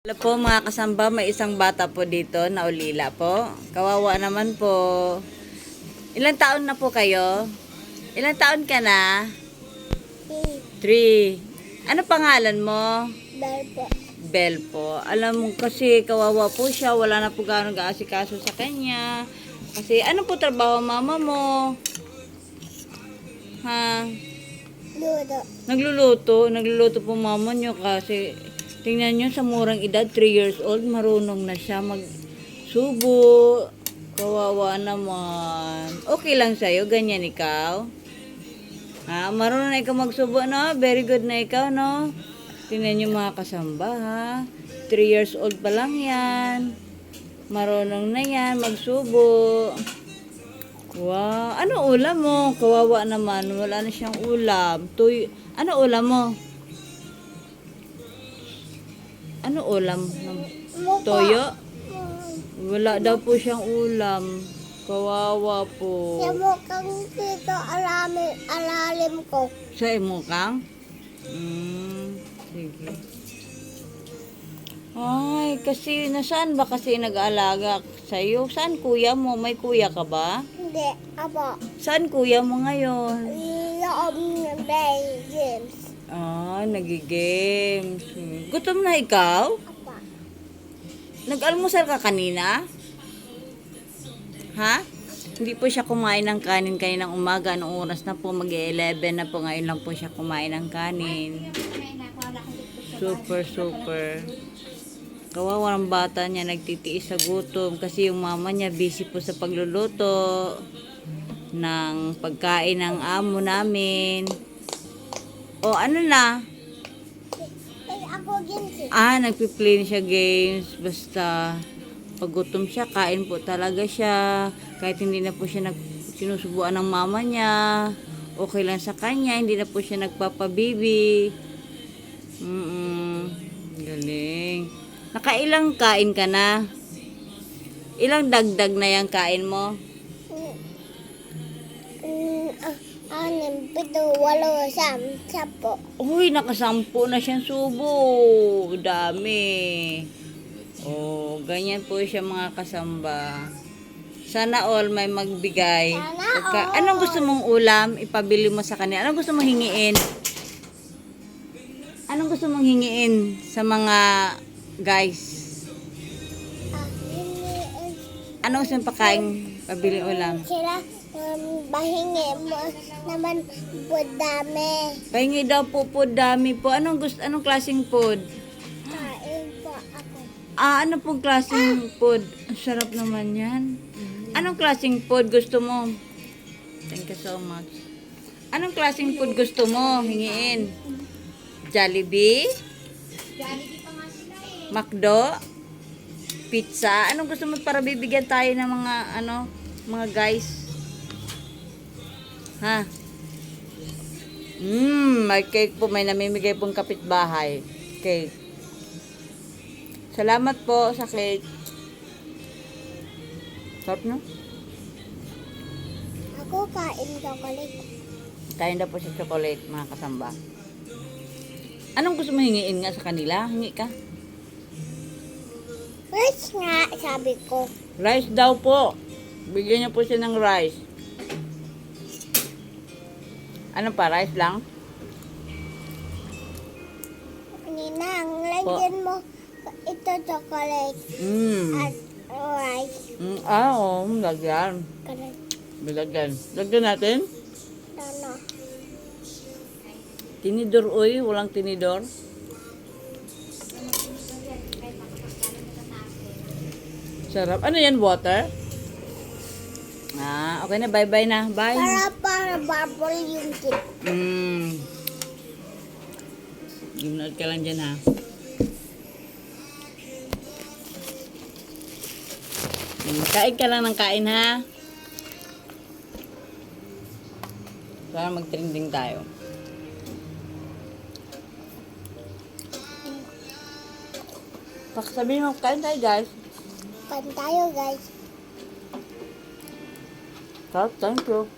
Hello po mga kasamba, may isang bata po dito na ulila po. Kawawa naman po. Ilang taon na po kayo? Ilang taon ka na? 3. Ano pangalan mo? Bell po. Bell po. Alam mo kasi kawawa po siya, wala na po gano'ng gaasikaso sa kanya. Kasi ano po trabaho mama mo? Ha? Ludo. Nagluluto po mama niyo kasi tingnan niyo sa murang edad, 3 years old, marunong na siya magsubo. Kawawa naman. Okay lang sa'yo, ganyan ikaw? Ha? Marunong na ikaw magsubo, no? Very good na ikaw, no? Tingnan niyo mga kasamba, ha? 3 years old pa lang yan. Marunong na yan, magsubo. Wow. Ano ulam mo? Kawawa naman. Wala na siyang ulam. Ano ulam mo? Ano ulam? Toyo? Wala daw po siyang ulam. Kawawa po. Yung mukhang dito alalim ko. Sa imukang? Sige. Ay, kasi nasaan ba kasi nag-aalaga sa'yo? Saan kuya mo? May kuya ka ba? Hindi, apo. Saan kuya mo ngayon? Loob ng day games. Ah, nagigames. Gutom na ikaw? Apa. Nag-almusal ka kanina? Ha? Hindi po siya kumain ng kanin kaninang umaga. Anong oras na po? Mag-11 na po. Ngayon lang po siya kumain ng kanin. Super. Kawawa ng bata niya. Nagtitiis sa gutom. Kasi yung mama niya busy po sa pagluluto ng pagkain ng amo namin. O ano na? Ako games. Nagpi-play siya games. Basta pag gutom siya, kain po talaga siya. Kahit hindi na po siya sinusubuan ng mama niya. Okay lang sa kanya. Hindi na po siya nagpapabibi. Galing. Nakailang kain ka na? Ilang dagdag na yung kain mo? 6, 7, 8, 10. Uy, nakasampu na siyang subo. Dami. Oh, ganyan po siya mga kasamba. Sana all may magbigay. Sana all. Anong gusto mong ulam? Ipabili mo sa kanila. Anong gusto mong hingiin? Anong gusto mong hingiin sa mga guys? Anong gusto mong pakain? Pabili ulam. Sila bahingi mo naman po dami. Pahingi daw po dami po. Anong klaseng food? Kain po ako. Ano pong klaseng food? Ang sarap naman yan. Anong klaseng food gusto mo? Thank you so much. Anong klaseng food gusto mo? Hingiin. Jollibee? McDo? Pizza? Anong gusto mo para bibigyan tayo ng mga guys? Ha? May cake po. May namimigay pong kapitbahay. Cake. Salamat po sa cake. Sarap no? Ako kain chocolate. Kain daw po sa chocolate, mga kasamba. Anong gusto mo hingiin nga sa kanila? Hingi ka? Rice nga, sabi ko. Rice daw po. Bigyan niyo po siya ng rice. Ano pa? Rice lang? Ninang, lagyan mo ito chocolate at rice. Oo. Lagyan. Ganun. Lagyan. Lagyan natin. Ano? Tinidor, uy. Walang tinidor. Sarap. Ano yan? Water? Okay na. Bye-bye na. Bye. Para bubble yung cake. Gimnood ka lang dyan, ha? Kain ka lang ng kain, ha? Para mag-trending tayo. Sabihin mo, kain tayo, guys. Kain tayo, guys. Thank you.